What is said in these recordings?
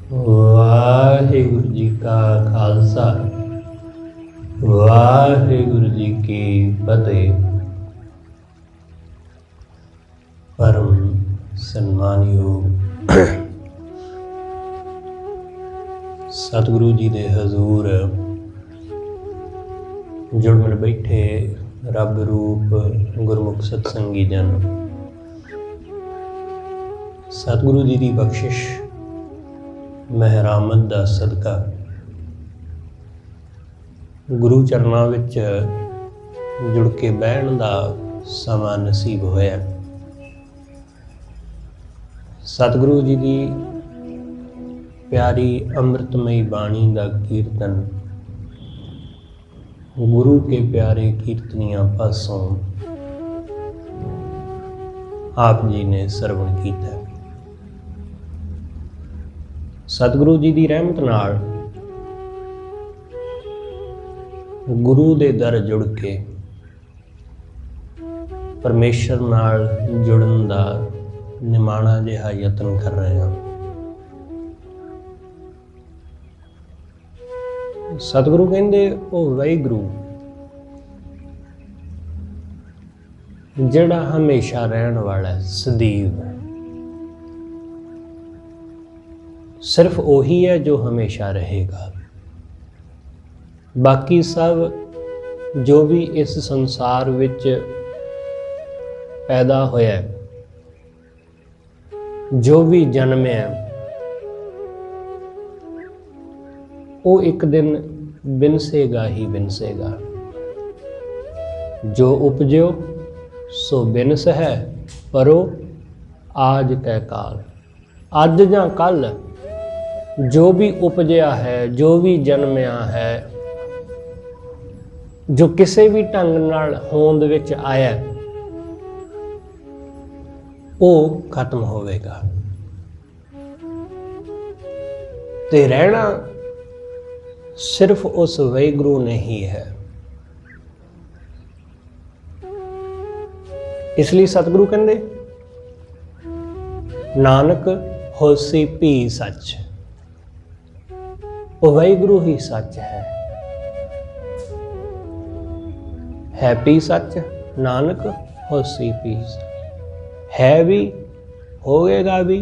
वाहिगुरु जी का खालसा वाहिगुरु जी की फतेह। परम सन्मानयोग सतगुरु जी दे हजूर जुड़ मिल बैठे रब रूप गुरमुख सत्संगी जन, सतगुरु जी की बख्शिश महरामत दा सदका गुरु चरनां विच जुड़ के बहन दा समा नसीब होया। सतगुरु जी की प्यारी अमृतमयी बाणी दा कीर्तन गुरु के प्यारे कीर्तनियां पासों आप जी ने सरवण कीता। सतगुरु जी की रहमत नाल गुरु दे दर जुड़ के परमेश्वर नाल जुड़न दा निमाणा जिहा यतन कर रहे हैं। सतगुरु कहंदे ओ वाहिगुरु जिहड़ा हमेशा रहन वाला है, सदैव सिर्फ वही है जो हमेशा रहेगा। बाकी सब जो भी इस संसार विच पैदा होया, जो भी जन्मिया, वो एक दिन बिनसेगा ही बिनसेगा। जो उपजो सो बिनस है, परो आज कै काल। अज जां कल जो भी उपजया है, जो भी जन्मिया है, जो किसी भी ढंग नाल होंद विच आया, वो खत्म होवेगा। ते रहना सिर्फ उस वाहिगुरु ने ही है। इसलिए सतगुरु कहंदे नानक होसी भी सच, वो वाहिगुरु ही सच है भी सच। नानक होसी भी है भी, होएगा भी,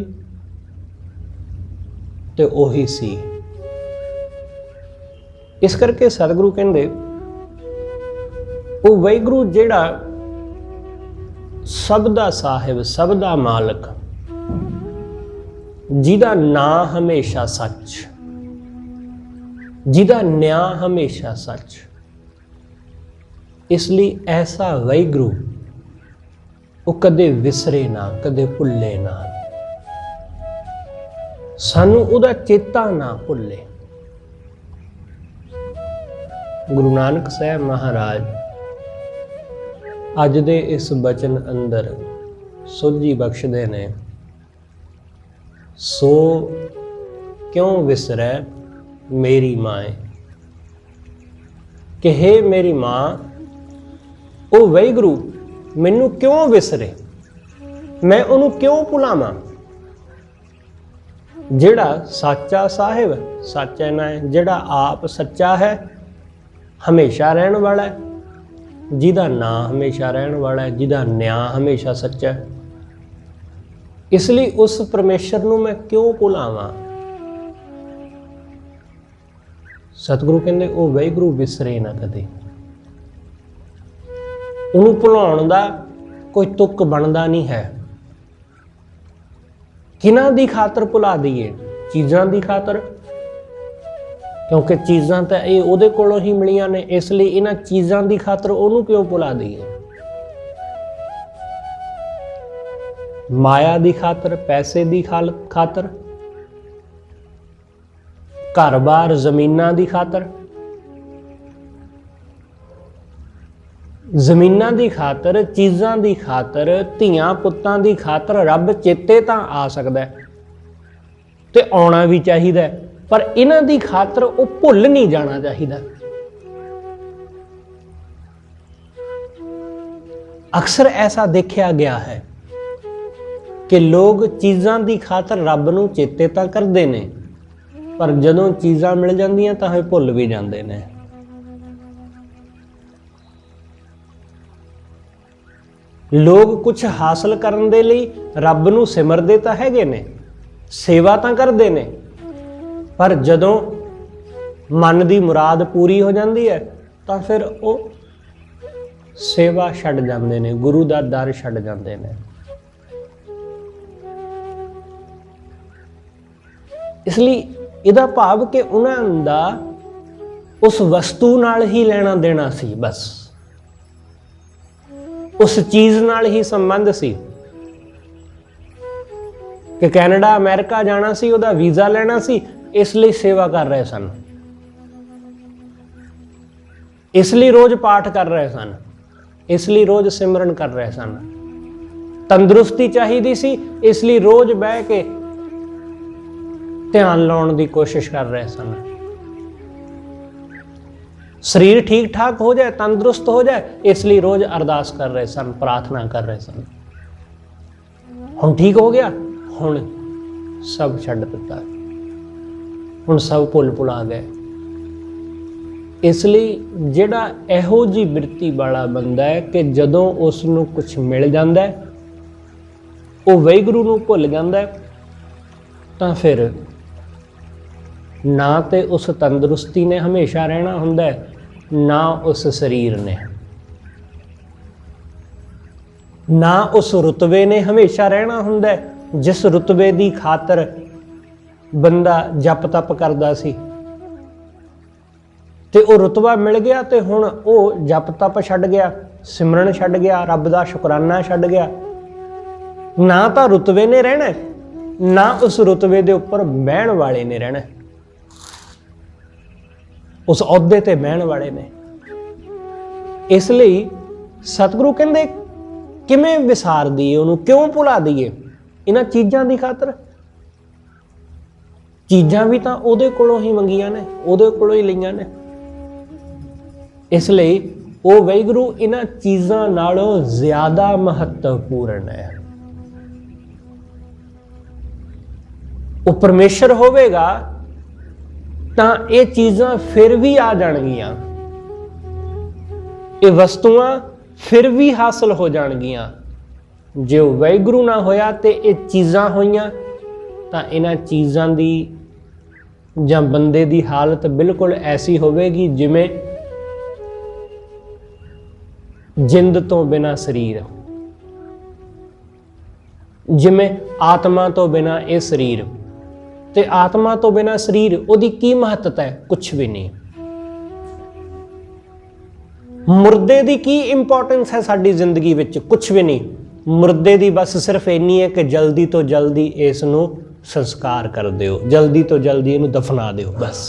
ते ओही सी। इस करके सतगुरु कहंदे वो वाहिगुरु जिहड़ा सब दा साहिब, सब दा मालक, जिहदा नां हमेशा सच, जिहदा न्याय हमेशा सच। इसलिए ऐसा वाहिगुरु वो कदे विसरे ना, कदे भुले ना, सानू उहदा चेता ना भुले। गुरु नानक साहब महाराज अज दे इस बचन अंदर सोझी बख्शदे ने, सो क्यों विसरै मेरी माए, कि हे मेरी मां, ओ वाहिगुरु मैनू क्यों विसरे, मैं उन्हों क्यों भुलावां। जिहड़ा सच्चा साहिब सच्चा ना है, जिहड़ा आप सच्चा है, हमेशा रहन वाला है, जिहदा नां हमेशा रहन वाला है, जिहदा न्याय हमेशा सच्चा है, इसलिए उस परमेश्वर नूं मैं क्यों भुलावां। सतगुरु कहंदे ओ वाहिगुरु विसरे ना कदे। उन्हों भुलाउण दा कोई तुक बनदा नहीं है। किन्हां दी खातर भुला दईए? चीज़ां दी खातर, क्योंकि चीज़ां तो ये उहदे कोलों ही मिलियां ने, इसलिए इन्हां चीज़ां दी खातर उहनूं क्यों भुला दईए? माया दी खातर, पैसे दी खातर, घर बार जमीनां दी खातर, जमीनां दी खातर, चीज़ां दी खातर, धियां पुत्तां दी खातर रब चेते तां आ सकदा है ते आउणा भी चाहीदा है, पर इन्हां दी खातर वो भुल नहीं जाना चाहिदा। अक्सर ऐसा देखा गया है कि लोग चीज़ां दी खातर रब नूं चेते तां करदे ने, पर जदों चीज़ां मिल जांदियां तां ਇਹ भुल भी जांदे ने। लोग कुछ हासिल करन दे लई रब नूं सिमरदे तां हैगे ने, सेवा तां करदे ने, पर जदों मन दी मुराद पूरी हो जाती है तो फिर वो सेवा छड्ड जाते हैं, गुरु का दर छड्ड जाते हैं। इसलिए इहदा भाव कि उन्हां दा उस वस्तु नाल ही लेना देना सी, बस उस चीज़ नाल ही संबंध सी कि कैनेडा अमेरिका जाना सी, उहदा वीज़ा लेना सी, इसलिए सेवा कर रहे सन, इसलिए रोज पाठ कर रहे सन, इसलिए रोज सिमरन कर रहे सन। तंदुरुस्ती चाहिदी सी, इसलिए रोज बह के ध्यान लाउण दी कोशिश कर रहे सन। शरीर ठीक ठाक हो जाए, तंदुरुस्त हो जाए, इसलिए रोज अरदास कर रहे सन, प्रार्थना कर रहे सन। हुण ठीक हो गया, हुण सब छड्ड दिता, हुण सब भुल भुला गए। इसलिए जिहड़ा इहो जी बिरती वाला बंदा है कि जदों उसनूं कुछ मिल जाता है वो वाहिगुरू नूं भुल जाता है, तां फिर ना तो उस तंदुरुस्ती ने हमेशा रहना हुंदा है, ना उस शरीर ने, ना उस रुतबे ने हमेशा रहना हुंदा है जिस रुतबे की खातर बंदा जप तप करदा सी। ते वो रुतबा मिल गया तो हुण वो जप तप छड्ड गया, सिमरन छड्ड गया, रब दा शुकराना छड्ड गया। ना तो रुतबे ने रहना, ना उस रुतबे दे उपर बहण वाले ने रहना, उस अहुदे ते बहण वाले ने। इसलिए सतगुरु कहंदे किवें विसार दईए, उहनूं क्यों भुला दईए इन्हां चीज़ां दी खातर। चीज़ां भी तां उहदे कोलों ही मंगियां ने, उहदे कोलों ही लईआं ने। इसलिए वो वाहिगुरू इन्हां चीज़ां नालों ज़्यादा महत्वपूर्ण है। वो परमेश्वर होवेगा तां ये चीज़ां फिर भी आ जाणगियां, ये वस्तुआं फिर भी हासिल हो जाणगियां। जो वाहिगुरू ना होया ते ये चीज़ां होईयां तां इन्हां चीज़ां दी जां बंदे दी हालत बिल्कुल ऐसी होवेगी जिवें जिंद तो बिना शरीर, जिमें आत्मा तो बिना ये शरीर, ते आत्मा तो बिना शरीर उहदी की महत्ता है? कुछ भी नहीं। मुर्दे दी की इंपॉर्टेंस है साडी जिंदगी विच? कुछ भी नहीं। मुर्दे दी बस सिर्फ इन्नी है कि जल्दी तो जल्दी इसनूं संस्कार कर दिओ, जल्दी तो जल्दी इहनूं दफना दिओ, बस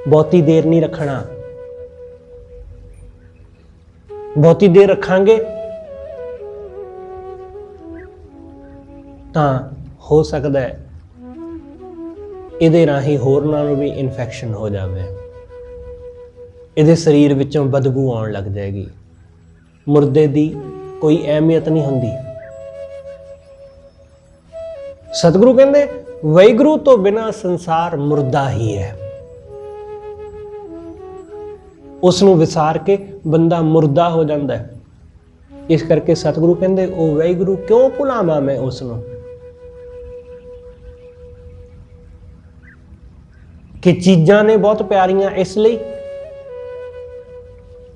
बहुती देर नहीं रखना। बहुती देर रखांगे तां हो सकता है इहदे राही होरनां नूं भी इन्फैक्शन हो जाए, इहदे शरीर विचों बदबू आउण लग जाएगी। मुर्दे दी कोई अहमियत नहीं हुंदी। सतगुरु कहंदे वाहिगुरू तो बिना संसार मुर्दा ही है। उसनूं विसार के बंदा मुर्दा हो जाता है। इस करके सतगुरु कहंदे ओ वाहिगुरू क्यों भुलावां मैं उसनूं, कि चीज़ां ने बहुत प्यारियां इसलिए,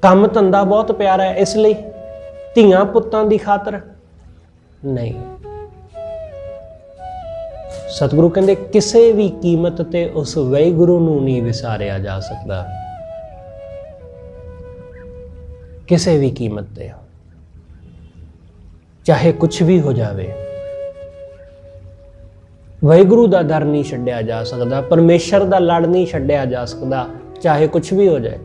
काम धंधा बहुत प्यारा है इसलिए, धीआं पुत्तां दी खातर नहीं। सतगुरु कहंदे किसी भी कीमत ते उस वाहिगुरू नूं नहीं विसारिया जा सकता, किसी भी कीमत ते, चाहे कुछ भी हो जाए। वाहिगुरू दा दर नहीं छड्डिया जा सकता, परमेश्वर दा लड़ नहीं छड्डिया जा सकता, चाहे कुछ भी हो जाए।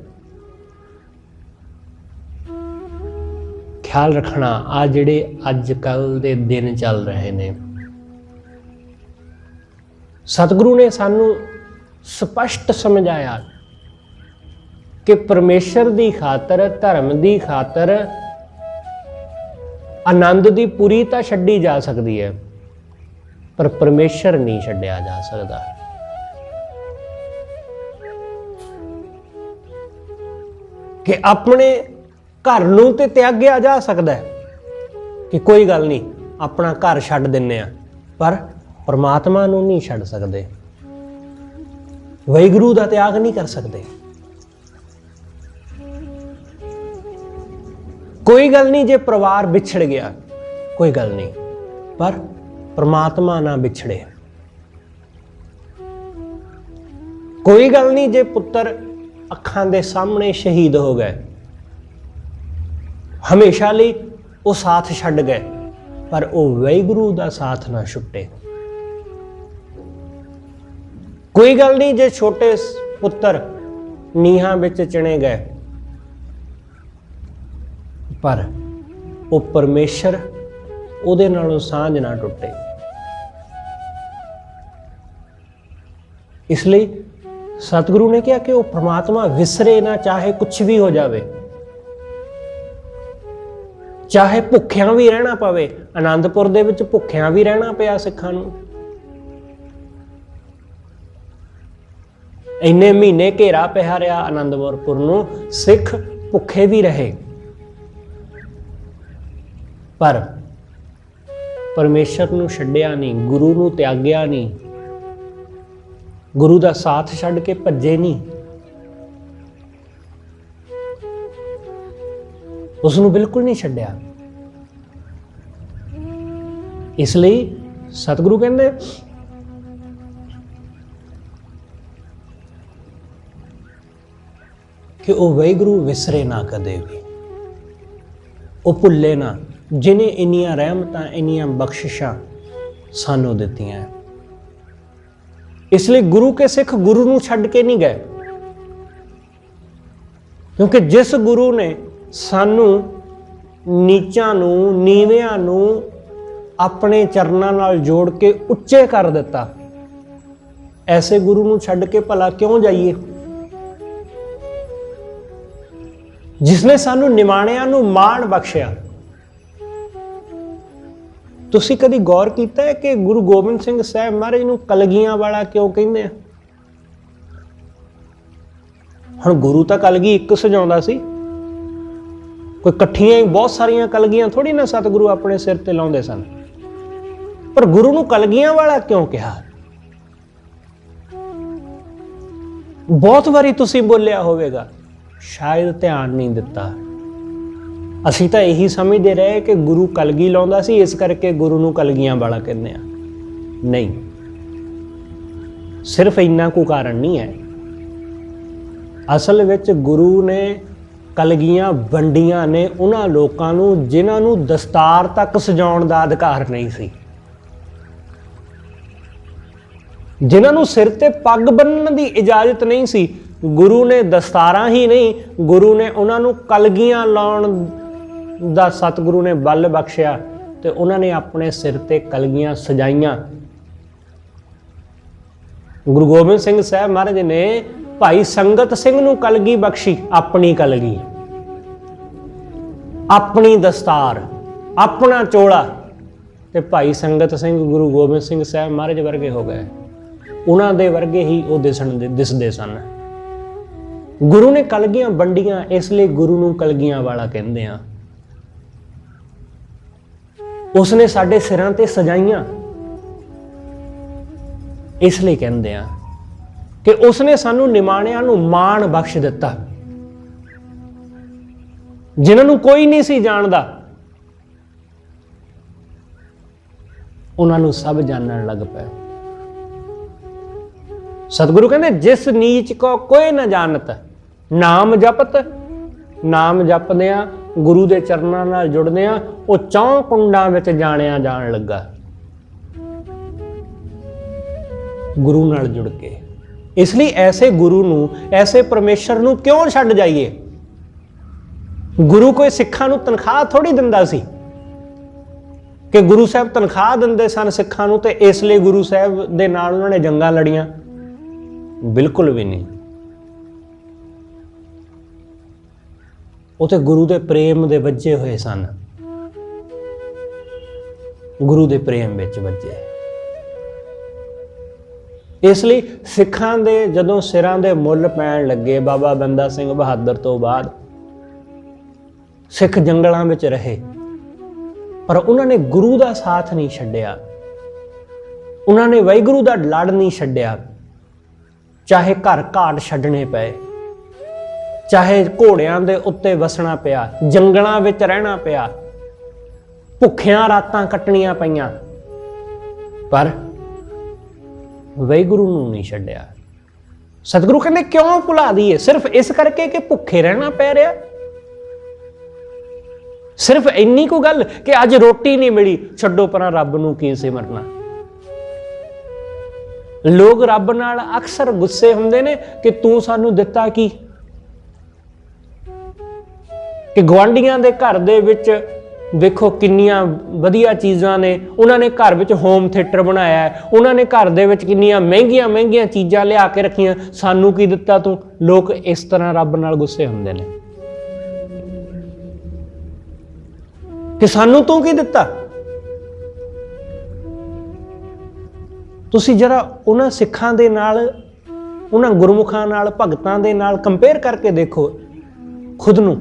ख्याल रखना, आ जिहड़े अजकल दे दिन चल रहे ने, सतगुरु ने सानू स्पष्ट समझाया कि परमेश्वर दी खातर, धर्म दी खातर आनंद दी पूरी तां छड्डी जा सकती है, पर परमेश्वर नहीं छड्डिया जा सकता। कि अपने घर नूं ते त्याग्या जा सकता है कि कोई गल नहीं अपना घर छड्ड दिन्ने आ, पर परमात्मा नूं नहीं छड्ड सकते, वाहिगुरू दा त्याग नहीं कर सकते। कोई गल नहीं जे परिवार विछड़ गया, कोई गल नहीं, पर परमात्मा ना विछड़े। कोई गल नहीं जे पुत्र अखां दे सामने शहीद हो गए, हमेशा लई वो साथ छड्ड गए, पर वो वाहिगुरू दा साथ ना छुट्टे। कोई गल नहीं जे छोटे पुत्र नीहां विच चिणे गए, पर वो परमेश्वर उहदे नालों सांझ ना टुटे। इसलिए सतगुरु ने कहा कि वो परमात्मा विसरे ना, चाहे कुछ भी हो जाए, चाहे भुखिया भी रहना पवे। आनंदपुर दे विच भुखिया भी रहना पिया सिखां नूं, इन्ने महीने घेरा पिया रहा आनंदपुर नूं, सिख भुखे भी रहे, पर परमेश्वर नूं छड्डिया नहीं, गुरु नूं त्याग्या नहीं, गुरु दा साथ छड्ड के भज्जे नहीं, उसनूं बिल्कुल नहीं छड्डिया। इसलिए सतगुरु कहंदे कि वो वाहिगुरू विसरे ना कदे भी, वो भुल्ले ना, जिन्हें इन्नियां रहमतां इन्नियां बख्शिशां सानू दित्तियां। इसलिए गुरु के सिख गुरु नूं छड्ड के नहीं गए, क्योंकि जिस गुरु ने सानू नीचां नूं नीविआं नूं अपने चरनां नाल जोड़ के उच्चे कर दिता, ऐसे गुरु नूं छड्ड के भला क्यों जाइए। जिसने सानू निमाणिआं नूं माण बख्शिया। तुसीं कदी गौर कीता है कि गुरु गोबिंद सिंह साहब महाराज नूं कलगियां वाला क्यों कहंदे आ? हुण गुरु तां कलगी एक सजाउंदा सी, कोई कट्ठियां ही बहुत सारियां कलगियां थोड़ी ना सतगुरु अपने सिर ते लाउंदे सन, पर गुरु नूं कलगियां वाला क्यों कहा? बहुत वारी तुसीं बोलिया होवेगा, शायद ध्यान नहीं दिता। असीं तां यही समझदे रहे कि गुरु कलगी लाउंदा सी, इस करके गुरु नूं कलगियां वाला कहंदे आ। नहीं, सिर्फ इन्ना को कारण नहीं है। असल विच गुरु ने कलगियां वंडियां ने उन्हां लोकां नूं जिन्हां नूं दस्तार तक सजाउण दा अधिकार नहीं सी, जिन्हां नूं सिर ते पग बन्नण दी इजाजत नहीं सी। गुरु ने दस्तारां ही नहीं, गुरु ने उन्हां नूं कलगियां लाउण दा सतगुरु ने बल बख्शिया ते उन्हां ने अपने सिर ते कलगियां सजाइयां। गुरु गोबिंद सिंह साहब महाराज ने भाई संगत सिंह नूं कलगी बख्शी, अपनी कलगी, अपनी दस्तार, अपना चोला, ते भाई संगत सिंह गुरु गोबिंद सिंह साहब महाराज वर्गे हो गए। उन्हां दे वर्गे ही वो दिसदे सन। गुरु ने कलगियां वंडियां, इसलिए गुरु नूं कलगियां वाला कहंदे आ। उसने साडे सिरां ते सजाइयां, इसलिए कहंदे आ कि उसने सानू निमाणिआं नूं माण बख्श दिता, जिन्हां नूं कोई नहीं सी जाणदा, उन्हां नूं सब जानण लग पए। सतगुरु कहंदे जिस नीच को कोई न जानत, नाम जपत, नाम जपदिआं गुरु दे चरनां नाल जुड़दिआं वो चौं कुंडां विच जाणिआ जाण लगा, गुरु नाल जुड़ के। इसलिए ऐसे गुरु नूं, ऐसे परमेश्वर नूं क्यों छड्ड जाइए? गुरु कोई सिखां नूं तनखाह थोड़ी दिंदा सी कि गुरु साहब तनखाह दिंदे सन सिखां नूं ते इसलिए गुरु साहब दे नाल उन्हां ने जंगां लड़ियां, बिल्कुल भी नहीं। वो तो गुरु दे प्रेम दे वज्जे होए सन, गुरु दे प्रेम विच वज्जे। इसलिए सिखां दे जदों सिरां दे मुੱਲ पैण लगे बाबा बंदा सिंह बहादुर तो बाद, ਸਿੱਖ ਜੰਗਲਾਂ ਵਿੱਚ ਰਹੇ, ਪਰ ਉਹਨਾਂ ਨੇ ਗੁਰੂ ਦਾ ਸਾਥ ਨਹੀਂ ਛੱਡਿਆ, ਉਹਨਾਂ ਨੇ ਵਾਹਿਗੁਰੂ ਦਾ ਲੜ ਨਹੀਂ ਛੱਡਿਆ। ਚਾਹੇ ਘਰ ਘਾਟ ਛੱਡਣੇ ਪਏ, ਚਾਹੇ ਘੋੜਿਆਂ ਦੇ ਉੱਤੇ ਵਸਣਾ ਪਿਆ, ਜੰਗਲਾਂ ਵਿੱਚ ਰਹਿਣਾ ਪਿਆ, ਭੁੱਖਿਆਂ ਰਾਤਾਂ ਕੱਟਣੀਆਂ ਪਈਆਂ, ਪਰ ਵਾਹਿਗੁਰੂ ਨੂੰ ਨਹੀਂ ਛੱਡਿਆ। ਸਤਿਗੁਰੂ ਕਹਿੰਦੇ ਕਿਉਂ ਭੁਲਾ ਦਈਏ? ਸਿਰਫ ਇਸ ਕਰਕੇ ਕਿ ਭੁੱਖੇ ਰਹਿਣਾ ਪੈ ਰਿਹਾ। ਸਿਰਫ ਇੰਨੀ ਕੁ ਗੱਲ ਕਿ ਅੱਜ ਰੋਟੀ ਨਹੀਂ ਮਿਲੀ, ਛੱਡੋ ਪਰਾਂ, ਰੱਬ ਨੂੰ ਕੀ ਸਿਮਰਨਾ। ਲੋਕ ਰੱਬ ਨਾਲ ਅਕਸਰ ਗੁੱਸੇ ਹੁੰਦੇ ਨੇ ਕਿ ਤੂੰ ਸਾਨੂੰ ਦਿੱਤਾ ਕੀ? ਕਿ ਗੁਆਂਢੀਆਂ ਦੇ ਘਰ ਦੇ ਵਿੱਚ ਵੇਖੋ ਕਿੰਨੀਆਂ ਵਧੀਆ ਚੀਜ਼ਾਂ ਨੇ, ਉਹਨਾਂ ਨੇ ਘਰ ਵਿੱਚ ਹੋਮ ਥੀਏਟਰ ਬਣਾਇਆ ਹੈ, ਉਹਨਾਂ ਨੇ ਘਰ ਦੇ ਵਿੱਚ ਕਿੰਨੀਆਂ ਮਹਿੰਗੀਆਂ ਮਹਿੰਗੀਆਂ ਚੀਜ਼ਾਂ ਲਿਆ ਕੇ ਰੱਖੀਆਂ, ਸਾਨੂੰ ਕੀ ਦਿੱਤਾ ਤੂੰ? ਲੋਕ ਇਸ ਤਰ੍ਹਾਂ ਰੱਬ ਨਾਲ ਗੁੱਸੇ ਹੁੰਦੇ ਨੇ ਕਿ ਸਾਨੂੰ ਤੂੰ ਕੀ ਦਿੱਤਾ। ਤੁਸੀਂ ਜਰਾ ਉਹਨਾਂ ਸਿੱਖਾਂ ਦੇ ਨਾਲ, ਉਹਨਾਂ ਗੁਰਮੁਖਾਂ ਨਾਲ, ਭਗਤਾਂ ਦੇ ਨਾਲ ਕੰਪੇਅਰ ਕਰਕੇ ਦੇਖੋ ਖੁਦ ਨੂੰ,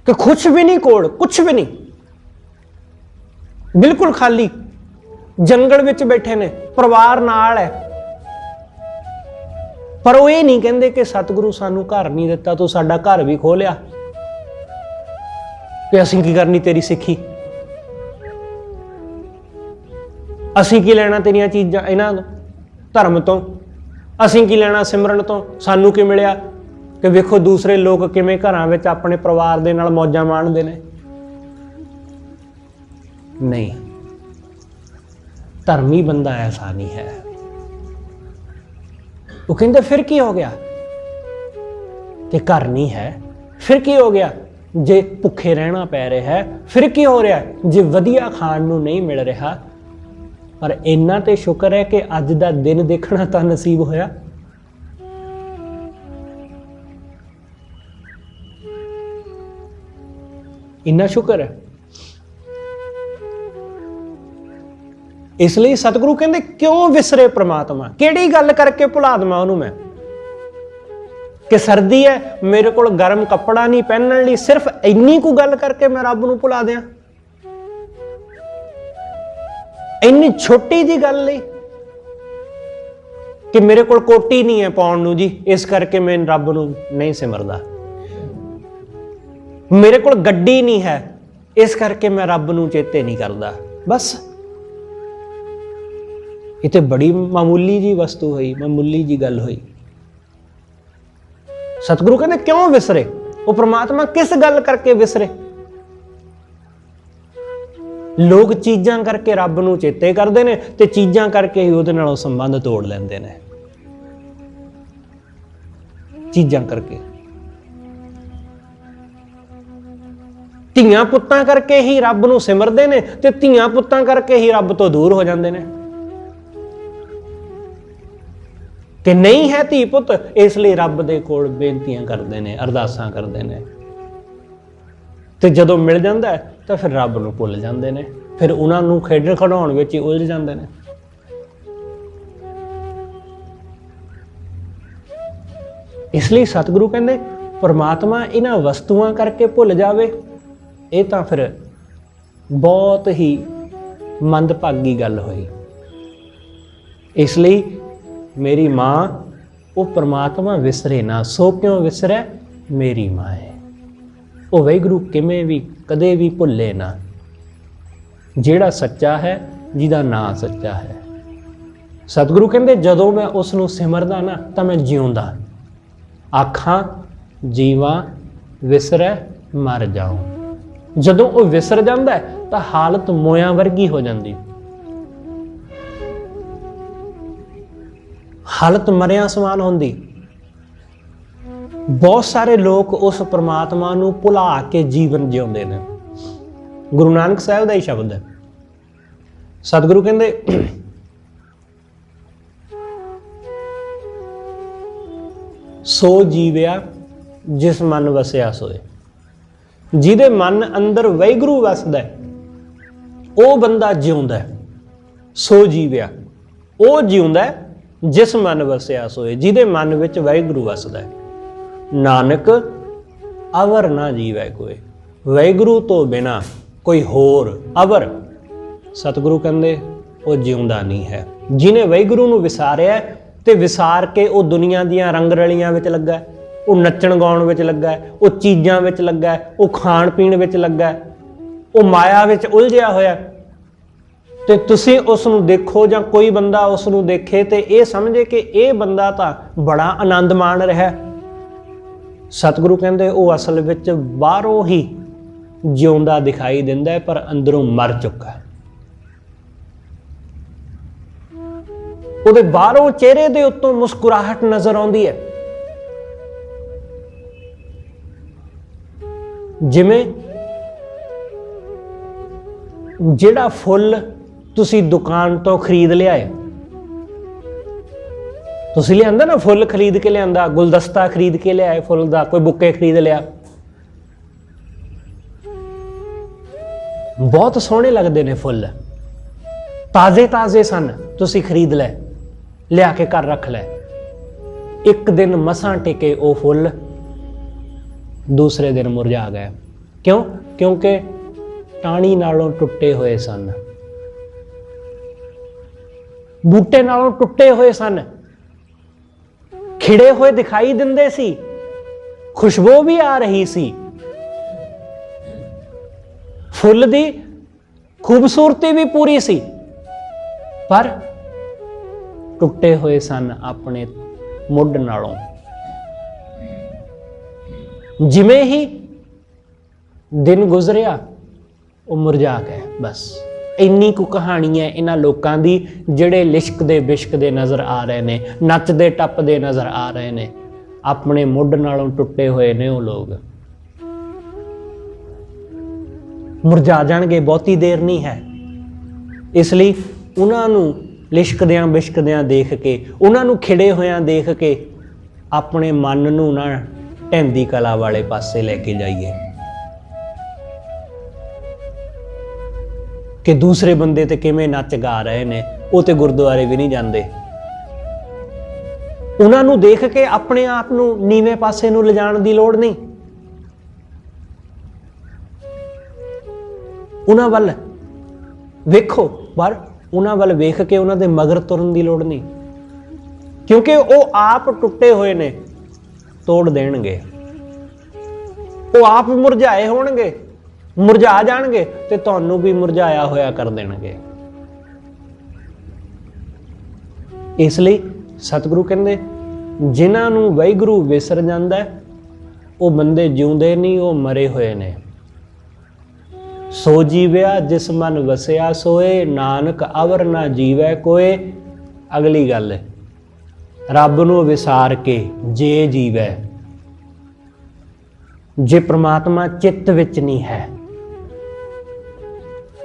ਕਿ ਕੁਛ ਵੀ ਨਹੀਂ ਕੋਲ, ਕੁਛ ਵੀ ਨਹੀਂ, ਬਿਲਕੁਲ ਖਾਲੀ, ਜੰਗਲ ਵਿੱਚ ਬੈਠੇ ਨੇ, ਪਰਿਵਾਰ ਨਾਲ ਹੈ, ਪਰ ਉਹ ਇਹ ਨਹੀਂ ਕਹਿੰਦੇ ਕਿ ਸਤਿਗੁਰੂ ਸਾਨੂੰ ਘਰ ਨਹੀਂ ਦਿੱਤਾ, ਤੂੰ ਸਾਡਾ ਘਰ ਵੀ ਖੋਹ ਲਿਆ, ਕਿ ਅਸੀਂ ਕੀ ਕਰਨੀ ਤੇਰੀ ਸਿੱਖੀ, ਅਸੀਂ ਕੀ ਲੈਣਾ ਤੇਰੀਆਂ ਚੀਜ਼ਾਂ, ਇਹਨਾਂ ਧਰਮ ਤੋਂ, ਅਸੀਂ ਕੀ ਲੈਣਾ ਸਿਮਰਨ ਤੋਂ, ਸਾਨੂੰ ਕੀ ਮਿਲਿਆ? ਕਿ ਵੇਖੋ ਦੂਸਰੇ ਲੋਕ ਕਿਵੇਂ ਘਰਾਂ ਵਿੱਚ ਆਪਣੇ ਪਰਿਵਾਰ ਦੇ ਨਾਲ ਮੌਜਾਂ ਮਾਣਦੇ ਨੇ। ਨਹੀਂ, ਧਰਮੀ ਬੰਦਾ ਐਸਾ ਨਹੀਂ ਹੈ। ਉਹ ਕਹਿੰਦੇ ਫਿਰ ਕੀ ਹੋ ਗਿਆ ਕਿ ਘਰ ਨਹੀਂ ਹੈ? ਫਿਰ ਕੀ ਹੋ ਗਿਆ ਜੇ ਭੁੱਖੇ ਰਹਿਣਾ ਪੈ ਰਿਹਾ ਹੈ? ਫਿਰ ਕੀ ਹੋ ਰਿਹਾ ਜੇ ਵਧੀਆ ਖਾਣ ਨੂੰ ਨਹੀਂ ਮਿਲ ਰਿਹਾ? ਪਰ ਇੰਨਾ ਤੇ ਸ਼ੁਕਰ ਹੈ ਕਿ ਅੱਜ ਦਾ ਦਿਨ ਦੇਖਣਾ ਤਾਂ ਨਸੀਬ ਹੋਇਆ। ਇੰਨਾ ਸ਼ੁਕਰ ਹੈ। ਇਸ ਲਈ ਸਤਿਗੁਰੂ ਕਹਿੰਦੇ ਕਿਉਂ ਵਿਸਰੇ ਪ੍ਰਮਾਤਮਾ? ਕਿਹੜੀ ਗੱਲ ਕਰਕੇ ਭੁਲਾ ਦੇਵਾਂ ਉਹਨੂੰ ਮੈਂ? ਕਿ ਸਰਦੀ ਹੈ, ਮੇਰੇ ਕੋਲ ਗਰਮ ਕੱਪੜਾ ਨਹੀਂ ਪਹਿਨਣ ਲਈ, ਸਿਰਫ ਇੰਨੀ ਕੁ ਗੱਲ ਕਰਕੇ ਮੈਂ ਰੱਬ ਨੂੰ ਭੁਲਾ ਦਿਆਂ? ਇੰਨੀ ਛੋਟੀ ਜੀ ਗੱਲ ਲਈ ਕਿ ਮੇਰੇ ਕੋਲ ਕੋਟੀ ਨਹੀਂ ਹੈ ਪਾਉਣ ਨੂੰ ਜੀ, ਇਸ ਕਰਕੇ ਮੈਂ ਰੱਬ ਨੂੰ ਨਹੀਂ ਸਿਮਰਦਾ। ਮੇਰੇ ਕੋਲ ਗੱਡੀ ਨਹੀਂ ਹੈ, ਇਸ ਕਰਕੇ ਮੈਂ ਰੱਬ ਨੂੰ ਚੇਤੇ ਨਹੀਂ ਕਰਦਾ। ਬਸ ਇਹ ਤੇ ਬੜੀ ਮਾਮੂਲੀ ਜੀ ਵਸਤੂ ਹੋਈ, ਮਾਮੂਲੀ ਜੀ ਗੱਲ ਹੋਈ। ਸਤਿਗੁਰੂ ਕਹਿੰਦੇ ਕਿਉਂ ਵਿਸਰੇ? ਉਹ ਪ੍ਰਮਾਤਮਾ ਕਿਸ ਗੱਲ ਕਰਕੇ ਵਿਸਰੇ? ਲੋਕ ਚੀਜ਼ਾਂ ਕਰਕੇ ਰੱਬ ਨੂੰ ਚੇਤੇ ਕਰਦੇ ਨੇ ਤੇ ਚੀਜ਼ਾਂ ਕਰਕੇ ਹੀ ਉਹਦੇ ਨਾਲ ਸੰਬੰਧ ਤੋੜ ਲੈਂਦੇ ਨੇ। ਚੀਜ਼ਾਂ ਕਰਕੇ, ਧੀਆਂ ਪੁੱਤਾਂ ਕਰਕੇ ਹੀ ਰੱਬ ਨੂੰ ਸਿਮਰਦੇ ਨੇ ਤੇ ਧੀਆਂ ਪੁੱਤਾਂ ਕਰਕੇ ਹੀ ਰੱਬ ਤੋਂ ਦੂਰ ਹੋ ਜਾਂਦੇ ਨੇ। ਕਿ ਨਹੀਂ ਹੈ ਧੀ ਪੁੱਤ, ਇਸ ਲਈ ਰੱਬ ਦੇ ਕੋਲ ਬੇਨਤੀਆਂ ਕਰਦੇ ਨੇ, ਅਰਦਾਸਾਂ ਕਰਦੇ ਨੇ, ਤੇ ਜਦੋਂ ਮਿਲ ਜਾਂਦਾ ਹੈ ਤਾਂ ਫਿਰ ਰੱਬ ਨੂੰ ਭੁੱਲ ਜਾਂਦੇ ਨੇ, ਫਿਰ ਉਹਨਾਂ ਨੂੰ ਖੇਡਣ ਖਿਡਾਉਣ ਵਿੱਚ ਹੀ ਉਲਝ ਜਾਂਦੇ ਨੇ। ਇਸ ਲਈ ਸਤਿਗੁਰੂ ਕਹਿੰਦੇ ਪਰਮਾਤਮਾ ਇਹਨਾਂ ਵਸਤੂਆਂ ਕਰਕੇ ਭੁੱਲ ਜਾਵੇ, ਇਹ ਤਾਂ ਫਿਰ ਬਹੁਤ ਹੀ ਮੰਦਭਾਗੀ ਗੱਲ ਹੋਈ। ਇਸ ਲਈ ਮੇਰੀ ਮਾਂ ਉਹ ਪਰਮਾਤਮਾ ਵਿਸਰੇ ਨਾ, ਸੋ ਕਿਉਂ ਵਿਸਰੈ ਮੇਰੀ ਮਾਂ ਹੈ। ਉਹ ਵਾਹਿਗੁਰੂ ਕਿਵੇਂ ਵੀ ਕਦੇ ਵੀ ਭੁੱਲੇ ਨਾ, ਜਿਹੜਾ ਸੱਚਾ ਹੈ, ਜਿਹਦਾ ਨਾਂ ਸੱਚਾ ਹੈ। ਸਤਿਗੁਰੂ ਕਹਿੰਦੇ ਜਦੋਂ ਮੈਂ ਉਸ ਨੂੰ ਸਿਮਰਦਾ ਨਾ ਤਾਂ ਮੈਂ ਜਿਉਂਦਾ, ਆਖਾਂ ਜੀਵਾਂ ਵਿਸਰੈ ਮਰ ਜਾਉ। ਜਦੋਂ ਉਹ ਵਿਸਰ ਜਾਂਦਾ ਤਾਂ ਹਾਲਤ ਮੋਇਆਂ ਵਰਗੀ ਹੋ ਜਾਂਦੀ, ਹਾਲਤ ਮਰਿਆਂ ਸਮਾਨ ਹੁੰਦੀ। ਬਹੁਤ ਸਾਰੇ ਲੋਕ ਉਸ ਪ੍ਰਮਾਤਮਾ ਨੂੰ ਭੁਲਾ ਕੇ ਜੀਵਨ ਜਿਉਂਦੇ ਨੇ। ਗੁਰੂ ਨਾਨਕ ਸਾਹਿਬ ਦਾ ਹੀ ਸ਼ਬਦ ਹੈ। ਸਤਿਗੁਰੂ ਕਹਿੰਦੇ ਸੋ ਜੀਵਿਆ ਜਿਸ ਮਨ ਵਸਿਆ ਸੋਏ। ਜਿਹਦੇ ਮਨ ਅੰਦਰ ਵਾਹਿਗੁਰੂ ਵਸਦਾ ਉਹ ਬੰਦਾ ਜਿਉਂਦਾ। ਸੋ ਜੀਵਿਆ, ਉਹ ਜਿਉਂਦਾ ਜਿਸ ਮਨ ਵਸਿਆ ਸੋਏ, ਜਿਹਦੇ ਮਨ ਵਿੱਚ ਵਾਹਿਗੁਰੂ ਵਸਦਾ। ਨਾਨਕ अवर ना जीवै कोई, वाहिगुरू तो बिना कोई होर अवर सतगुरु कहंदे वो जिउंदा नहीं है। जिन्हें वाहिगुरू नूं विसारिया ते विसार के वो दुनिया दियां रंग रलियां विच लगा है, वो नच्चण गाउण विच लगा है, वो चीज़ां विच लगा है, वो खाण पीण विच लगा है, वो माया विच उलझिया होया। ते तुसीं उस नूं देखो जां कोई बंदा उस नूं देखे ते ये समझे कि ये बंदा तां बड़ा आनंद मान रहा है। सतगुरु कहंदे वो असल विच बाहरों ही जिउंदा दिखाई दिंदा है पर अंदरों मर चुका है। ਉਹਦੇ ਬਾਹਰੋਂ ਚਿਹਰੇ ਦੇ ਉੱਤੋਂ ਮੁਸਕਰਾਹਟ ਨਜ਼ਰ ਆਉਂਦੀ ਹੈ। ਜਿਵੇਂ ਜਿਹੜਾ ਫੁੱਲ ਤੁਸੀਂ ਦੁਕਾਨ ਤੋਂ ਖਰੀਦ ਲਿਆਏ, ਤੁਸੀਂ ਲਿਆਂਦਾ ਨਾ ਫੁੱਲ ਖਰੀਦ ਕੇ ਲਿਆਂਦਾ, ਗੁਲਦਸਤਾ ਖਰੀਦ ਕੇ ਲਿਆਏ ਫੁੱਲ ਦਾ, ਕੋਈ ਬੁੱਕੇ ਖਰੀਦ ਲਿਆ, ਬਹੁਤ ਸੋਹਣੇ ਲੱਗਦੇ ਨੇ ਫੁੱਲ, ਤਾਜ਼ੇ ਤਾਜ਼ੇ ਸਨ, ਤੁਸੀਂ ਖਰੀਦ ਲੈ, ਲਿਆ ਕੇ ਘਰ ਰੱਖ ਲੈ। ਇੱਕ ਦਿਨ ਮਸਾਂ ਟਿਕੇ ਉਹ ਫੁੱਲ, ਦੂਸਰੇ ਦਿਨ ਮੁਰਝਾ ਗਏ। ਕਿਉਂ? ਕਿਉਂਕਿ ਟਾਹਣੀ ਨਾਲੋਂ ਟੁੱਟੇ ਹੋਏ ਸਨ, ਬੂਟੇ ਨਾਲੋਂ ਟੁੱਟੇ ਹੋਏ ਸਨ, ਖਿੜੇ ਹੋਏ ਦਿਖਾਈ ਦਿੰਦੇ ਸੀ, ਖੁਸ਼ਬੂ ਵੀ ਆ ਰਹੀ ਸੀ, ਫੁੱਲ ਦੀ ਖੂਬਸੂਰਤੀ ਵੀ ਪੂਰੀ ਸੀ, ਪਰ ਟੁੱਟੇ ਹੋਏ ਸਨ ਆਪਣੇ ਮੁੱਢ ਨਾਲੋਂ। ਜਿਵੇਂ ਹੀ ਦਿਨ ਗੁਜ਼ਰਿਆ ਉਹ ਮੁਰਝਾ ਗਏ। ਬਸ ਇੰਨੀ ਕੁ ਕਹਾਣੀ ਹੈ ਇਹਨਾਂ ਲੋਕਾਂ ਦੀ ਜਿਹੜੇ ਲਿਸ਼ਕਦੇ ਬਿਸ਼ਕਦੇ ਨਜ਼ਰ ਆ ਰਹੇ ਨੇ, ਨੱਚਦੇ ਟੱਪਦੇ ਨਜ਼ਰ ਆ ਰਹੇ ਨੇ, ਆਪਣੇ ਮੁੱਢ ਨਾਲੋਂ ਟੁੱਟੇ ਹੋਏ ਨੇ ਉਹ ਲੋਕ। ਮੁਰਝਾ ਜਾਣਗੇ, ਬਹੁਤੀ ਦੇਰ ਨਹੀਂ ਹੈ। ਇਸ ਲਈ ਉਹਨਾਂ ਨੂੰ ਲਿਸ਼ਕਦਿਆਂ ਬਿਸ਼ਕਦਿਆਂ ਦੇਖ ਕੇ, ਉਹਨਾਂ ਨੂੰ ਖਿੜੇ ਹੋਇਆਂ ਦੇਖ ਕੇ ਆਪਣੇ ਮਨ ਨੂੰ ਨਾ ਢਹਿੰਦੀ ਕਲਾ ਵਾਲੇ ਪਾਸੇ ਲੈ ਕੇ ਜਾਈਏ ਕਿ ਦੂਸਰੇ ਬੰਦੇ ਤੇ ਕਿਵੇਂ ਨੱਚ ਗਾ ਰਹੇ ਨੇ, ਉਹ ਤੇ ਗੁਰਦੁਆਰੇ ਵੀ ਨਹੀਂ ਜਾਂਦੇ। ਉਹਨਾਂ ਨੂੰ ਦੇਖ ਕੇ ਆਪਣੇ ਆਪ ਨੂੰ ਨੀਵੇਂ ਪਾਸੇ ਨੂੰ ਲਿਜਾਣ ਦੀ ਲੋੜ ਨਹੀਂ। ਉਹਨਾਂ ਵੱਲ ਵੇਖੋ, ਪਰ ਉਹਨਾਂ ਵੱਲ ਵੇਖ ਕੇ ਉਹਨਾਂ ਦੇ ਮਗਰ ਤੁਰਨ ਦੀ ਲੋੜ ਨਹੀਂ, ਕਿਉਂਕਿ ਉਹ ਆਪ ਟੁੱਟੇ ਹੋਏ ਨੇ, ਤੋੜ ਦੇਣਗੇ। ਉਹ ਆਪ ਮੁਰਝਾਏ ਹੋਣਗੇ, ਮੁਰਝਾ ਜਾਣਗੇ ਤੇ ਤੁਹਾਨੂੰ ਵੀ ਮੁਰਝਾਇਆ ਹੋਇਆ ਕਰ ਦੇਣਗੇ। ਇਸ ਲਈ ਸਤਿਗੁਰੂ ਕਹਿੰਦੇ ਜਿਨ੍ਹਾਂ ਨੂੰ ਵਾਹਿਗੁਰੂ ਵਿਸਰ ਜਾਂਦਾ ਉਹ ਬੰਦੇ ਜਿਉਂਦੇ ਨਹੀਂ, ਉਹ ਮਰੇ ਹੋਏ ਨੇ। ਸੋ ਜੀਵਿਆ ਜਿਸ ਮਨ ਵਸਿਆ ਸੋਏ, ਨਾਨਕ ਅਵਰ ਨਾ ਜੀਵੈ ਕੋਏ। ਅਗਲੀ ਗੱਲ ਹੈ, ਰੱਬ ਨੂੰ ਵਿਸਾਰ ਕੇ ਜੇ ਜੀਵੈ, ਜੇ ਪ੍ਰਮਾਤਮਾ ਚਿੱਤ ਵਿੱਚ ਨਹੀਂ ਹੈ,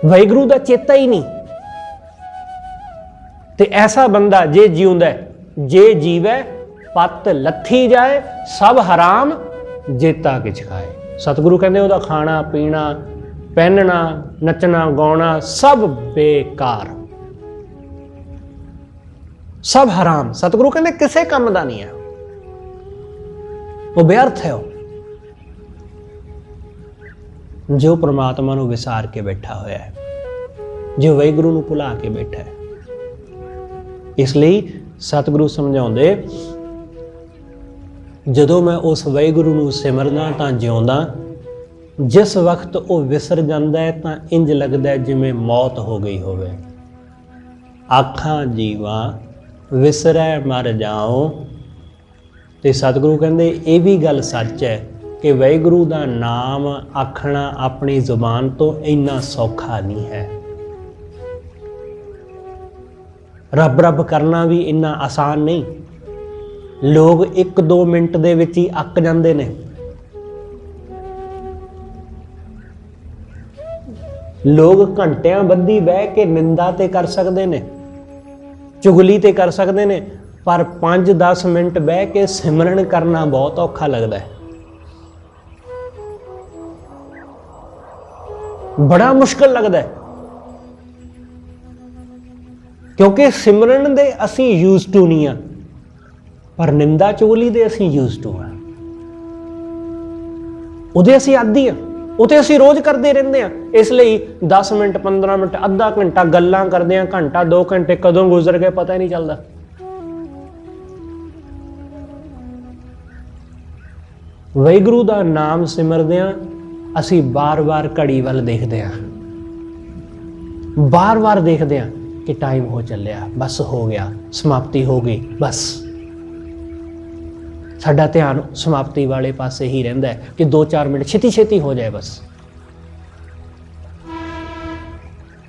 ਵਾਹਿਗੁਰੂ ਦਾ ਚੇਤਾ ਹੀ ਨਹੀਂ, ਤੇ ਐਸਾ ਬੰਦਾ ਜੇ ਜਿਉਂਦਾ, ਜੇ ਜੀਵੈ ਪਤ ਲੱਥੀ ਜਾਏ, ਸਭ ਹਰਾਮ ਜੇਤਾ ਕਿਛ ਖਾਏ। ਸਤਿਗੁਰੂ ਕਹਿੰਦੇ ਉਹਦਾ ਖਾਣਾ ਪੀਣਾ, ਪਹਿਨਣਾ, ਨੱਚਣਾ ਗਾਉਣਾ ਸਭ ਬੇਕਾਰ, ਸਭ ਹਰਾਮ। ਸਤਿਗੁਰੂ ਕਹਿੰਦੇ ਕਿਸੇ ਕੰਮ ਦਾ ਨਹੀਂ ਹੈ, ਉਹ ਬੇਅਰਥ ਹੈ। ਜੋ ਪ੍ਰਮਾਤਮਾ ਨੂੰ ਵਿਸਾਰ ਕੇ ਬੈਠਾ ਹੋਇਆ ਹੈ, ਜੋ ਵਾਹਿਗੁਰੂ ਨੂੰ ਭੁਲਾ ਕੇ ਬੈਠਾ ਹੈ। ਇਸ ਲਈ ਸਤਿਗੁਰੂ ਸਮਝਾਉਂਦੇ ਜਦੋਂ ਮੈਂ ਉਸ ਵਾਹਿਗੁਰੂ ਨੂੰ ਸਿਮਰਦਾ ਤਾਂ ਜਿਉਂਦਾ, ਜਿਸ ਵਕਤ ਉਹ ਵਿਸਰ ਜਾਂਦਾ ਹੈ ਤਾਂ ਇੰਜ ਲੱਗਦਾ ਜਿਵੇਂ ਮੌਤ ਹੋ ਗਈ ਹੋਵੇ। ਆਖਾਂ ਜੀਵਾਂ ਵਿਸਰੈ ਮਰ ਜਾਓ। ਤੇ ਸਤਿਗੁਰੂ ਕਹਿੰਦੇ ਇਹ ਵੀ ਗੱਲ ਸੱਚ ਹੈ ਕਿ ਵਾਹਿਗੁਰੂ ਦਾ ਨਾਮ ਆਖਣਾ ਆਪਣੀ ਜ਼ੁਬਾਨ ਤੋਂ ਇੰਨਾ ਸੌਖਾ ਨਹੀਂ ਹੈ। ਰੱਬ ਰੱਬ ਕਰਨਾ ਵੀ ਇੰਨਾ ਆਸਾਨ ਨਹੀਂ। ਲੋਕ 1-2 ਮਿੰਟ ਦੇ ਵਿੱਚ ਹੀ ਅੱਕ ਜਾਂਦੇ ਨੇ। ਲੋਕ ਘੰਟਿਆਂ ਬੱਧੀ ਬਹਿ ਕੇ ਨਿੰਦਾ ਤੇ ਕਰ ਸਕਦੇ ਨੇ, ਚੁਗਲੀ ਤੇ ਕਰ ਸਕਦੇ ਨੇ, ਪਰ 5-10 ਮਿੰਟ ਬਹਿ ਕੇ ਸਿਮਰਨ ਕਰਨਾ ਬਹੁਤ ਔਖਾ ਲੱਗਦਾ ਹੈ, ਬੜਾ ਮੁਸ਼ਕਲ ਲੱਗਦਾ ਹੈ। ਕਿਉਂਕਿ ਸਿਮਰਨ ਦੇ ਅਸੀਂ ਯੂਜ਼ ਟੂ ਨਹੀਂ ਆ, ਪਰ ਨਿੰਦਾ ਚੁਗਲੀ ਦੇ ਅਸੀਂ ਯੂਜ਼ ਟੂ ਆ। ਉਹਦੇ ਅਸੀਂ ਆਦੀ ਆ, ਉਹ ਤੇ ਅਸੀਂ ਰੋਜ਼ ਕਰਦੇ ਰਹਿੰਦੇ ਆ। ਇਸ ਲਈ 10 ਮਿੰਟ 15 ਮਿੰਟ ਅੱਧਾ ਘੰਟਾ ਗੱਲਾਂ ਕਰਦੇ ਆ, ਘੰਟਾ 2 ਘੰਟੇ ਕਦੋਂ ਗੁਜ਼ਰ ਗਏ ਪਤਾ ਹੀ ਨਹੀਂ ਚੱਲਦਾ। ਵਾਹਿਗੁਰੂ ਦਾ ਨਾਮ ਸਿਮਰਦਿਆਂ ਅਸੀਂ ਬਾਰ-ਬਾਰ ਘੜੀ ਵੱਲ ਦੇਖਦੇ ਆ, ਬਾਰ-ਬਾਰ ਦੇਖਦੇ ਆ ਕਿ ਟਾਈਮ ਹੋ ਚੱਲਿਆ, ਬਸ ਹੋ ਗਿਆ, ਸਮਾਪਤੀ ਹੋ ਗਈ, ਬਸ। ਸਾਡਾ ਧਿਆਨ ਸਮਾਪਤੀ ਵਾਲੇ ਪਾਸੇ ਹੀ ਰਹਿੰਦਾ ਹੈ ਕਿ 2-4 ਮਿੰਟ ਛੇਤੀ ਛੇਤੀ ਹੋ ਜਾਏ ਬਸ।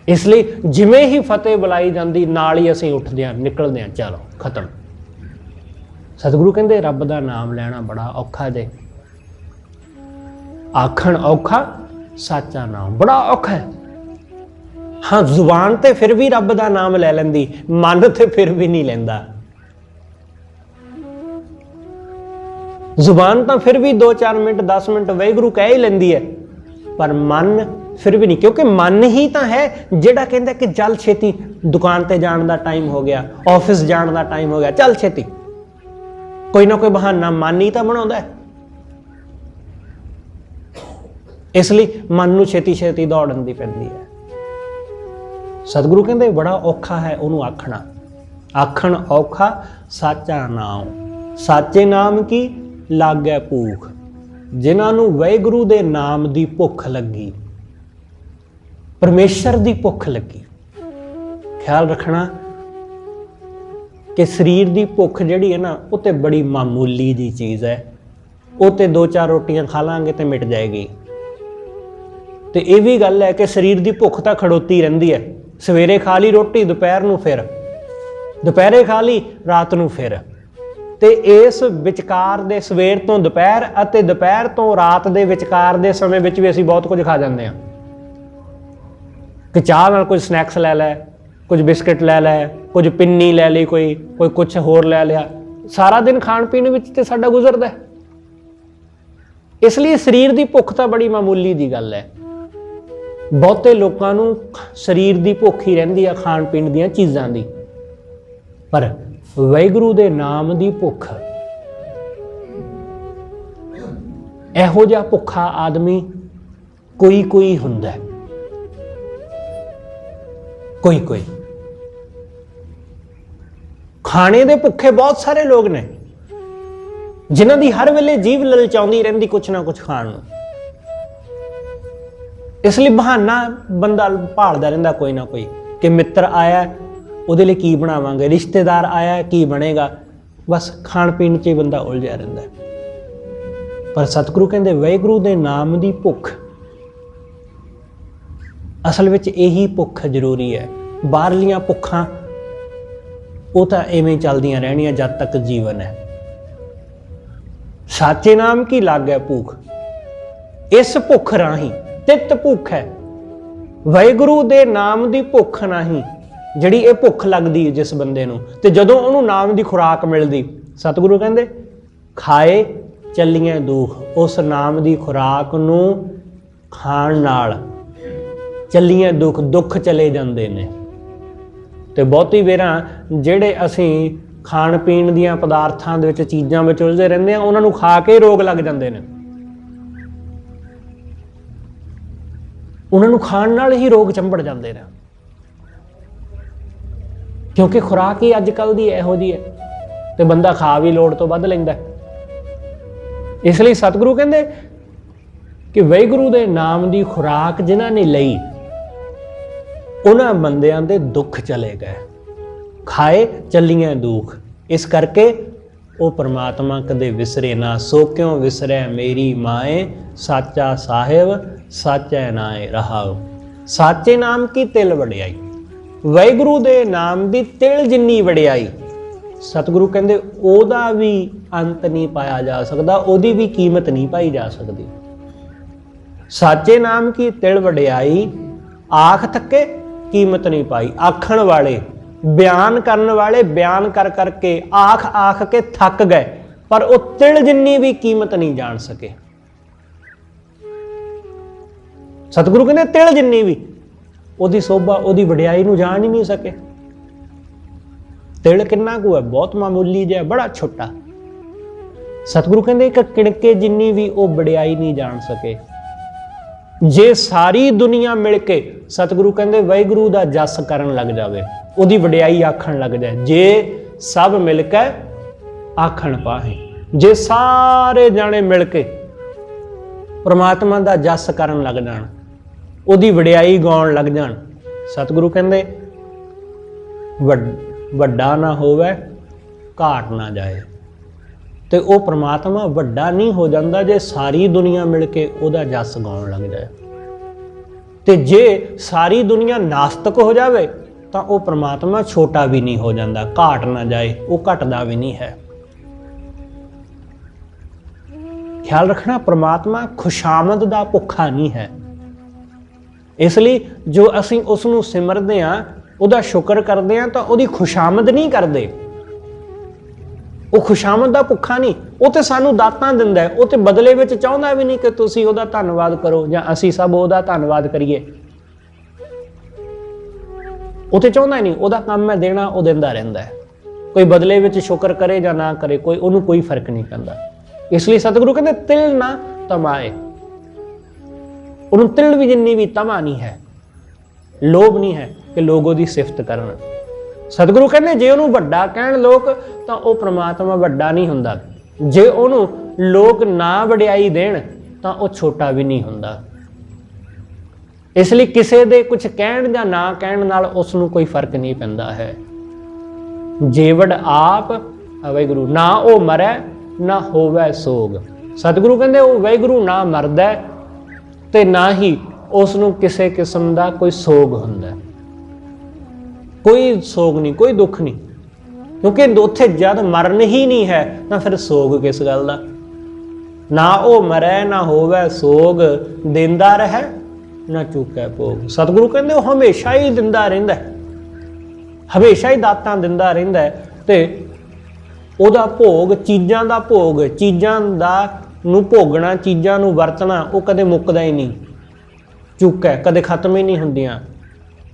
ਇਸ ਲਈ ਜਿਵੇਂ ਹੀ ਫਤਿਹ ਬੁਲਾਈ ਜਾਂਦੀ ਨਾਲ ਹੀ ਅਸੀਂ ਉੱਠਦੇ ਹਾਂ, ਨਿਕਲਦੇ ਹਾਂ, ਚਲੋ ਖਤਮ। ਸਤਿਗੁਰੂ ਕਹਿੰਦੇ ਰੱਬ ਦਾ ਨਾਮ ਲੈਣਾ ਬੜਾ ਔਖਾ ਜੇ, ਆਖਣ ਔਖਾ ਸਾਚਾ ਨਾਮ ਬੜਾ ਔਖਾ ਹੈ। ਹਾਂ, ਜ਼ੁਬਾਨ ਤੇ ਫਿਰ ਵੀ ਰੱਬ ਦਾ ਨਾਮ ਲੈ ਲੈਂਦੀ, ਮਨ ਤੇ ਫਿਰ ਵੀ ਨਹੀਂ ਲੈਂਦਾ। ਜ਼ੁਬਾਨ ਤਾਂ ਫਿਰ ਵੀ 2-4 ਮਿੰਟ 10 ਮਿੰਟ ਵਾਹਿਗੁਰੂ ਕਹਿ ਹੀ ਲੈਂਦੀ ਹੈ, ਪਰ ਮਨ ਫਿਰ ਵੀ ਨਹੀਂ, ਕਿਉਂਕਿ ਮਨ ਹੀ ਤਾਂ ਹੈ ਜਿਹੜਾ ਕਹਿੰਦਾ ਕਿ ਚੱਲ ਛੇਤੀ ਦੁਕਾਨ ਤੇ ਜਾਣ ਦਾ ਟਾਈਮ ਹੋ ਗਿਆ, ਆਫਿਸ ਜਾਣ ਦਾ ਟਾਈਮ ਹੋ ਗਿਆ, ਚੱਲ ਛੇਤੀ। ਕੋਈ ਨਾ ਕੋਈ ਬਹਾਨਾ ਮਨ ਹੀ ਤਾਂ ਬਣਾਉਂਦਾ ਹੈ। ਇਸ ਲਈ ਮਨ ਨੂੰ ਛੇਤੀ ਛੇਤੀ ਦੌੜਨ ਦੀ ਪੈਂਦੀ ਹੈ। ਸਤਿਗੁਰੂ ਕਹਿੰਦੇ ਬੜਾ ਔਖਾ ਹੈ ਉਹਨੂੰ ਆਖਣਾ, ਆਖਣ ਔਖਾ ਸਾਚਾ ਨਾਮ। ਸਾਚੇ ਨਾਮ ਕੀ ਲਾਗੈ ਭੂਖ, ਜਿਨ੍ਹਾਂ ਨੂੰ ਵਾਹਿਗੁਰੂ ਦੇ ਨਾਮ ਦੀ ਭੁੱਖ ਲੱਗੀ, ਪਰਮੇਸ਼ਰ ਦੀ ਭੁੱਖ ਲੱਗੀ। ਖਿਆਲ ਰੱਖਣਾ ਕਿ ਸਰੀਰ ਦੀ ਭੁੱਖ ਜਿਹੜੀ ਹੈ ਨਾ, ਉਹ ਤੇ ਬੜੀ ਮਾਮੂਲੀ ਜੀ ਚੀਜ਼ ਹੈ, ਉਹ ਤੇ 2-4 ਰੋਟੀਆਂ ਖਾ ਲਾਂਗੇ ਤੇ ਮਿਟ ਜਾਏਗੀ। ਤੇ ਇਹ ਵੀ ਗੱਲ ਹੈ ਕਿ ਸਰੀਰ ਦੀ ਭੁੱਖ ਤਾਂ ਖੜੋਤੀ ਰਹਿੰਦੀ ਹੈ, ਸਵੇਰੇ ਖਾ ਲਈ ਰੋਟੀ, ਦੁਪਹਿਰ ਨੂੰ ਫਿਰ, ਦੁਪਹਿਰੇ ਖਾ ਲਈ, ਰਾਤ ਨੂੰ ਫਿਰ। ਤੇ ਇਸ ਵਿਚਕਾਰ ਦੇ ਸਵੇਰ ਤੋਂ ਦੁਪਹਿਰ ਅਤੇ ਦੁਪਹਿਰ ਤੋਂ ਰਾਤ ਦੇ ਵਿਚਕਾਰ ਦੇ ਸਮੇਂ ਵਿੱਚ ਵੀ ਅਸੀਂ ਬਹੁਤ ਕੁਝ ਖਾ ਜਾਂਦੇ ਹਾਂ। ਕਿ ਚਾਹ ਨਾਲ ਕੁਝ ਸਨੈਕਸ ਲੈ ਲੈ, ਕੁਝ ਬਿਸਕਿਟ ਲੈ ਲੈ, ਕੁਝ ਪਿੰਨੀ ਲੈ ਲਈ, ਕੋਈ ਕੁਝ ਹੋਰ ਲੈ ਲਿਆ। ਸਾਰਾ ਦਿਨ ਖਾਣ ਪੀਣ ਵਿੱਚ ਤੇ ਸਾਡਾ ਗੁਜ਼ਰਦਾ। ਇਸ ਲਈ ਸਰੀਰ ਦੀ ਭੁੱਖ ਤਾਂ ਬੜੀ ਮਾਮੂਲੀ ਦੀ ਗੱਲ ਹੈ। ਬਹੁਤੇ ਲੋਕਾਂ ਨੂੰ ਸਰੀਰ ਦੀ ਭੁੱਖ ਹੀ ਰਹਿੰਦੀ ਆ ਖਾਣ ਪੀਣ ਦੀਆਂ ਚੀਜ਼ਾਂ ਦੀ, ਪਰ ਵਾਹਿਗੁਰੂ ਦੇ ਨਾਮ ਦੀ ਭੁੱਖ, ਇਹੋ ਜਿਹਾ ਭੁੱਖਾ ਆਦਮੀ ਕੋਈ ਹੁੰਦਾ, ਕੋਈ। ਖਾਣੇ ਦੇ ਭੁੱਖੇ ਬਹੁਤ ਸਾਰੇ ਲੋਕ ਨੇ, ਜਿਨ੍ਹਾਂ ਦੀ ਹਰ ਵੇਲੇ ਜੀਭ ਲਲਚਾਉਂਦੀ ਰਹਿੰਦੀ ਕੁਛ ਨਾ ਕੁਛ ਖਾਣ ਨੂੰ। ਇਸ ਲਈ ਬਹਾਨਾ ਬੰਦਾ ਭਾਲਦਾ ਰਹਿੰਦਾ ਕੋਈ ਨਾ ਕੋਈ, ਕਿ ਮਿੱਤਰ ਆਇਆ ਉਹਦੇ ਲਈ ਕੀ ਬਣਾਵਾਂਗੇ, ਰਿਸ਼ਤੇਦਾਰ ਆਇਆ ਕੀ ਬਣੇਗਾ, ਬਸ ਖਾਣ ਪੀਣ 'ਚ ਹੀ ਬੰਦਾ ਉਲਝਿਆ ਰਹਿੰਦਾ। ਪਰ ਸਤਿਗੁਰੂ ਕਹਿੰਦੇ ਵਾਹਿਗੁਰੂ ਦੇ ਨਾਮ ਦੀ ਭੁੱਖ, ਅਸਲ ਵਿੱਚ ਇਹੀ ਭੁੱਖ ਜ਼ਰੂਰੀ ਹੈ। ਬਾਹਰਲੀਆਂ ਭੁੱਖਾਂ ਉਹ ਤਾਂ ਐਵੇਂ ਚੱਲਦੀਆਂ ਰਹਿਣੀਆਂ ਜਦ ਤੱਕ ਜੀਵਨ ਹੈ। ਸਾਚੇ ਨਾਮ ਕੀ ਲਾਗੈ ਭੂਖ, ਇਸ ਭੁੱਖ ਰਾਹੀਂ ਤਿੱਤ ਭੁੱਖ ਹੈ, ਵਾਹਿਗੁਰੂ ਦੇ ਨਾਮ ਦੀ ਭੁੱਖ ਨਹੀਂ। ਜਿਹੜੀ ਇਹ ਭੁੱਖ ਲੱਗਦੀ ਹੈ ਜਿਸ ਬੰਦੇ ਨੂੰ, ਤੇ ਜਦੋਂ ਉਹਨੂੰ ਨਾਮ ਦੀ ਖੁਰਾਕ ਮਿਲਦੀ, ਸਤਿਗੁਰੂ ਕਹਿੰਦੇ ਖਾਏ ਚੱਲੀਆਂ ਦੁੱਖ, ਉਸ ਨਾਮ ਦੀ ਖੁਰਾਕ ਨੂੰ ਖਾਣ ਨਾਲ ਚੱਲੀਆਂ ਦੁੱਖ ਚਲੇ ਜਾਂਦੇ ਨੇ। ਤੇ ਬਹੁਤੀ ਵੇਰਾਂ ਜਿਹੜੇ ਅਸੀਂ ਖਾਣ ਪੀਣ ਦੀਆਂ ਪਦਾਰਥਾਂ ਦੇ ਵਿੱਚ, ਚੀਜ਼ਾਂ ਵਿੱਚ ਉਲਝੇ ਰਹਿੰਦੇ ਆ, ਉਹਨਾਂ ਨੂੰ ਖਾ ਕੇ ਰੋਗ ਲੱਗ ਜਾਂਦੇ ਨੇ। ਉਹਨਾਂ ਨੂੰ ਖਾਣ ਨਾਲ ਹੀ ਰੋਗ ਚੰਬੜ ਜਾਂਦੇ ਨੇ, ਕਿਉਂਕਿ ਖੁਰਾਕ ਹੀ ਅੱਜ ਕੱਲ੍ਹ ਦੀ ਇਹੋ ਜਿਹੀ ਹੈ, ਤੇ ਬੰਦਾ ਖਾ ਵੀ ਲੋੜ ਤੋਂ ਵੱਧ ਲੈਂਦਾ। ਇਸ ਲਈ ਸਤਿਗੁਰੂ ਕਹਿੰਦੇ ਕਿ ਵਾਹਿਗੁਰੂ ਦੇ ਨਾਮ ਦੀ ਖੁਰਾਕ ਜਿਨ੍ਹਾਂ ਨੇ ਲਈ, ਉਹਨਾਂ ਬੰਦਿਆਂ ਦੇ ਦੁੱਖ ਚਲੇ ਗਏ, ਖਾਏ ਚੱਲੀਆਂ ਦੁੱਖ। ਇਸ ਕਰਕੇ ਉਹ ਪਰਮਾਤਮਾ ਕਦੇ ਵਿਸਰੇ ਨਾ, ਸੋ ਕਿਉਂ ਵਿਸਰੈ ਮੇਰੀ ਮਾਏ, ਸਾਚਾ ਸਾਹਿਬ ਸਾਚੈ ਨਾਏ ਰਹਾਉ। ਸਾਚੇ ਨਾਮ ਕੀ ਤਿਲ ਵਡਿਆਈ, ਵਾਹਿਗੁਰੂ ਦੇ ਨਾਮ ਦੀ ਤਿਲ ਜਿੰਨੀ ਵਡਿਆਈ, ਸਤਿਗੁਰੂ ਕਹਿੰਦੇ ਉਹਦਾ ਵੀ ਅੰਤ ਨਹੀਂ ਪਾਇਆ ਜਾ ਸਕਦਾ, ਉਹਦੀ ਵੀ ਕੀਮਤ ਨਹੀਂ ਪਾਈ ਜਾ ਸਕਦੀ। ਸਾਚੇ ਨਾਮ ਕੀ ਤਿਲ ਵਡਿਆਈ, ਆਖ ਥੱਕੇ ਕੀਮਤ ਨਹੀਂ ਪਾਈ। ਆਖਣ ਵਾਲੇ, ਬਿਆਨ ਕਰਨ ਵਾਲੇ ਬਿਆਨ ਕਰ ਕਰਕੇ, ਆਖ ਕੇ ਥੱਕ ਗਏ, ਪਰ ਉਹ ਤਿਲ ਜਿੰਨੀ ਵੀ ਕੀਮਤ ਨਹੀਂ ਜਾਣ ਸਕੇ। ਸਤਿਗੁਰੂ ਕਹਿੰਦੇ ਤਿਲ ਜਿੰਨੀ ਵੀ, ਉਹਦੀ ਸੋਭਾ, ਉਹਦੀ ਵਡਿਆਈ ਨੂੰ ਜਾਣ ਹੀ ਨਹੀਂ ਸਕੇ। ਤਿਲ ਕਿੰਨਾ ਕੁ ਹੈ? ਬਹੁਤ ਮਾਮੂਲੀ ਜਿਹਾ, ਬੜਾ ਛੋਟਾ। सतगुरु कहते एक किणके जिन्नी भी वो वडियाई नहीं जान सके। जे सारी दुनिया मिल के सतगुरु कहते वाहिगुरु दा जस करन लग जावे, उहदी वडियाई आखण लग जाए, जे सब मिल के आखण पाहे, जे सारे जाने मिल के परमात्मा दा जस करन लग जाण, उहदी वडियाई गाउण लग जाण, सतगुरु कहते वड्डा ना होवे घाट ना जाए। तो वह परमात्मा वड्डा नहीं हो जाता जे सारी दुनिया मिल के उहदा जस गाउण लग जाए। तो जे सारी दुनिया नास्तिक हो जाए तो वह परमात्मा छोटा भी नहीं हो जाता, घाट ना जाए, वह घटदा भी नहीं है। ख्याल रखना, परमात्मा खुशामद दा भुखा नहीं है। इसलिए जो असीं उसनूं सिमरदे हां, उहदा शुक्र करदे हां, तो उहदी खुशामद नहीं करदे। वो खुशामद दा भुखा नहीं, वो तो सानू दातां दिंदा है, वो तो बदले विच चाहुंदा भी नहीं कि तुसीं उहदा धन्नवाद करो जां असीं सब उहदा धन्नवाद करिए। वो तो चाहुंदा ही नहीं, उहदा काम है देना, वो दिंदा रहिंदा है। कोई बदले विच शुक्र करे जां ना करे, कोई उहनूं कोई फर्क नहीं पैंदा। इसलिए सतगुरु कहते तिल ना तमाए, उन्होंने तिल भी जिन्नी भी तमा नहीं है, लोभ नहीं है कि लोग उसकी सिफत करन। सतगुरु कहते जे उन्होंने वड्डा कहण लोग तो वह परमात्मा वड्डा नहीं हुंदा, जे उन्होंने लोग ना वडियाई देण तो वह छोटा भी नहीं हुंदा। इसलिए किसी दे कुछ कहण जां ना कहण नाल उसनूं कोई फर्क नहीं पैंदा है। जेवड़ आप वाहिगुरू ना वो मरै ना होवै सोग। सतगुरु कहते वो वाहिगुरू ना मरदा ते ना ही उसनूं किसी किस्म का कोई सोग हुंदा। कोई सोग नहीं, कोई दुख नहीं, क्योंकि उत्थे जद मरण ही नहीं है तो फिर सोग किस गल दा। ना वो मरै ना होवै सोग, देंदा रहे ना चुकै भोग। सतगुरु कहते वो हमेशा ही दिंदा रहिंदा है, हमेशा ही दातां दिंदा रहिंदा है। ते ਉਹਦਾ ਭੋਗ, ਚੀਜ਼ਾਂ ਦਾ ਭੋਗ, ਚੀਜ਼ਾਂ ਦਾ ਨੂੰ ਭੋਗਣਾ, ਚੀਜ਼ਾਂ ਨੂੰ ਵਰਤਣਾ, ਉਹ ਕਦੇ ਮੁੱਕਦਾ ਹੀ ਨਹੀਂ, ਚੁੱਕ ਹੈ, ਕਦੇ ਖਤਮ ਹੀ ਨਹੀਂ ਹੁੰਦੀਆਂ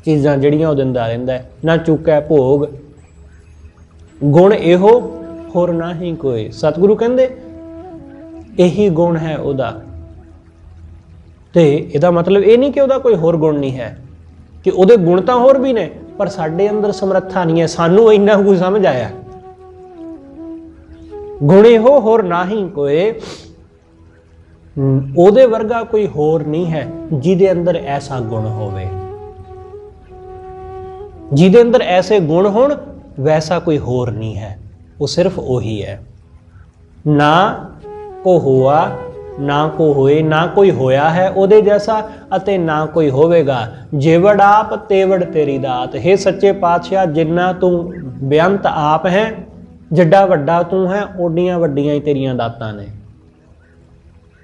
ਚੀਜ਼ਾਂ ਜਿਹੜੀਆਂ ਉਹ ਦਿੰਦਾ ਰਹਿੰਦਾ। ਨਾ ਚੁੱਕ ਹੈ ਭੋਗ, ਗੁਣ ਇਹੋ ਹੋਰ ਨਾ ਹੀ ਕੋਈ। ਸਤਿਗੁਰੂ ਕਹਿੰਦੇ ਇਹੀ ਗੁਣ ਹੈ ਉਹਦਾ। ਤੇ ਇਹਦਾ ਮਤਲਬ ਇਹ ਨਹੀਂ ਕਿ ਉਹਦਾ ਕੋਈ ਹੋਰ ਗੁਣ ਨਹੀਂ ਹੈ, ਕਿ ਉਹਦੇ ਗੁਣ ਤਾਂ ਹੋਰ ਵੀ ਨੇ, ਪਰ ਸਾਡੇ ਅੰਦਰ ਸਮਰੱਥਾ ਨਹੀਂ ਹੈ, ਸਾਨੂੰ ਇੰਨਾ ਕੁਝ ਸਮਝ ਆਇਆ। गुण हो होर ना ही कोई, ओदे वर्गा कोई होर नहीं है जिदे अंदर ऐसा गुण होवे। जिदे अंदर ऐसे गुण होण वैसा कोई होर नहीं है, वो सिर्फ वही है। ना को हुआ ना को होए, ना कोई होया है ओदे जैसा अते ना कोई होवेगा। जेवड़ आप तेवड़ तेरी दात। हे सच्चे पातशाह, जिन्ना तू बेअंत आप है, जिड्डा वड्डा तू है, ओडियां वड्डियां ही तेरियां दातां ने।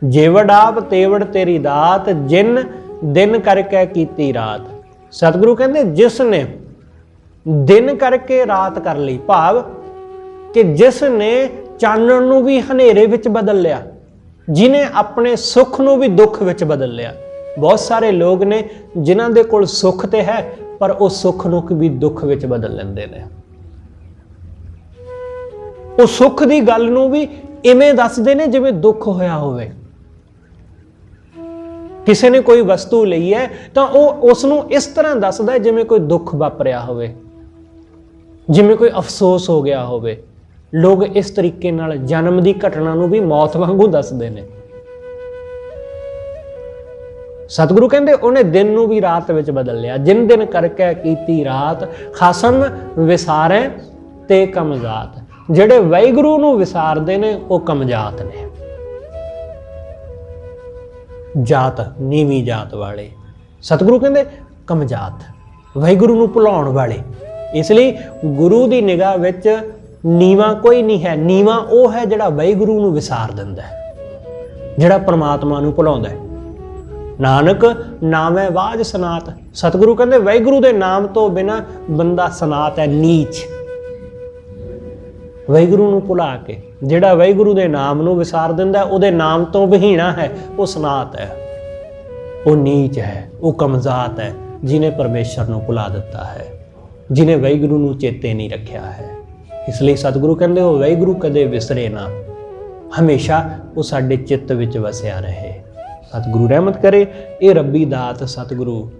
जेवड़ आप तेवड़ तेरी दात, जिन दिन करके कीती रात। सतगुरु कहते जिसने दिन करके रात कर ली, भाव कि जिसने चानण नूं भी हनेरे विच बदल लिया, जिन्हें अपने सुख नूं भी दुख विच बदल लिया। बहुत सारे लोग ने जिन्हां दे कोल सुख ते है, पर वो सुख नूं भी दुख विच बदल लैंदे ने। वो सुख की गल नूं भी इवें दसदे ने जिवें दुख होया होवे। किसी ने कोई वस्तु लई है तो वह उसनूं इस तरह दसदा जिवें कोई दुख वापरिया होवे, जिवें कोई अफसोस हो गया होवे। लोग इस तरीके नाल जन्म की घटना नूं भी मौत वांगू दसदे ने। सतगुरु कहते उन्हें दिन नूं भी रात विच बदल लिया। जिन दिन करके कीती रात, खसम विसारे ते कमजात। ਜਿਹੜੇ ਵਾਹਿਗੁਰੂ ਨੂੰ ਵਿਸਾਰਦੇ ਨੇ ਉਹ ਕਮਜਾਤ ਨੇ। ਜਾਤ ਨੀਵੀਂ ਜਾਤ ਵਾਲੇ, ਸਤਿਗੁਰੂ ਕਹਿੰਦੇ ਕਮਜਾਤ, ਵਾਹਿਗੁਰੂ ਨੂੰ ਭੁਲਾਉਣ ਵਾਲੇ। ਇਸ ਲਈ ਗੁਰੂ ਦੀ ਨਿਗਾਹ ਵਿੱਚ ਨੀਵਾਂ ਕੋਈ ਨਹੀਂ ਹੈ। ਨੀਵਾਂ ਉਹ ਹੈ ਜਿਹੜਾ ਵਾਹਿਗੁਰੂ ਨੂੰ ਵਿਸਾਰ ਦਿੰਦਾ ਹੈ, ਜਿਹੜਾ ਪਰਮਾਤਮਾ ਨੂੰ ਭੁਲਾਉਂਦਾ ਹੈ। ਨਾਨਕ ਨਾਮੈ ਵਾਜ ਸਨਾਤ। ਸਤਿਗੁਰੂ ਕਹਿੰਦੇ ਵਾਹਿਗੁਰੂ ਦੇ ਨਾਮ ਤੋਂ ਬਿਨਾਂ ਬੰਦਾ ਸਨਾਤ ਹੈ, ਨੀਚ। ਵਾਹਿਗੁਰੂ ਨੂੰ ਭੁਲਾ ਕੇ ਜਿਹੜਾ ਵਾਹਿਗੁਰੂ ਦੇ ਨਾਮ ਨੂੰ ਵਿਸਾਰ ਦਿੰਦਾ, ਉਹਦੇ ਨਾਮ ਤੋਂ ਵਹੀਣਾ ਹੈ, ਉਹ ਸਨਾਤ ਹੈ, ਉਹ ਨੀਚ ਹੈ, ਉਹ ਕਮਜ਼ਾਤ ਹੈ, ਜਿਹਨੇ ਪਰਮੇਸ਼ਰ ਨੂੰ ਭੁਲਾ ਦਿੱਤਾ ਹੈ, ਜਿਹਨੇ ਵਾਹਿਗੁਰੂ ਨੂੰ ਚੇਤੇ ਨਹੀਂ ਰੱਖਿਆ ਹੈ। ਇਸ ਲਈ ਸਤਿਗੁਰੂ ਕਹਿੰਦੇ ਉਹ ਵਾਹਿਗੁਰੂ ਕਦੇ ਵਿਸਰੇ ਨਾ, ਹਮੇਸ਼ਾ ਉਹ ਸਾਡੇ ਚਿੱਤ ਵਿੱਚ ਵਸਿਆ ਰਹੇ। ਸਤਿਗੁਰੂ ਰਹਿਮਤ ਕਰੇ। ਇਹ ਰੱਬੀ ਦਾਤ ਸਤਿਗੁਰੂ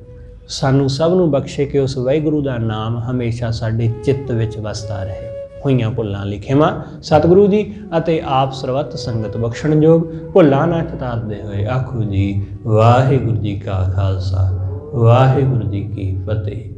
ਸਾਨੂੰ ਸਭ ਨੂੰ ਬਖਸ਼ੇ ਕਿ ਉਸ ਵਾਹਿਗੁਰੂ ਦਾ ਨਾਮ ਹਮੇਸ਼ਾ ਸਾਡੇ ਚਿੱਤ ਵਿੱਚ ਵਸਦਾ ਰਹੇ। ਹੋਈਆਂ ਭੁੱਲਾਂ ਲਈ ਖਿਮਾ ਸਤਿਗੁਰੂ ਜੀ ਅਤੇ ਆਪ ਸਰਬੱਤ ਸੰਗਤ ਬਖਸ਼ਣਯੋਗ। ਭੁੱਲਾਂ ਨਾ ਖਿਤਾਰਦੇ ਹੋਏ ਆਖੋ ਜੀ ਵਾਹਿਗੁਰੂ ਜੀ ਕਾ ਖਾਲਸਾ ਵਾਹਿਗੁਰੂ ਜੀ ਕੀ ਫਤਿਹ।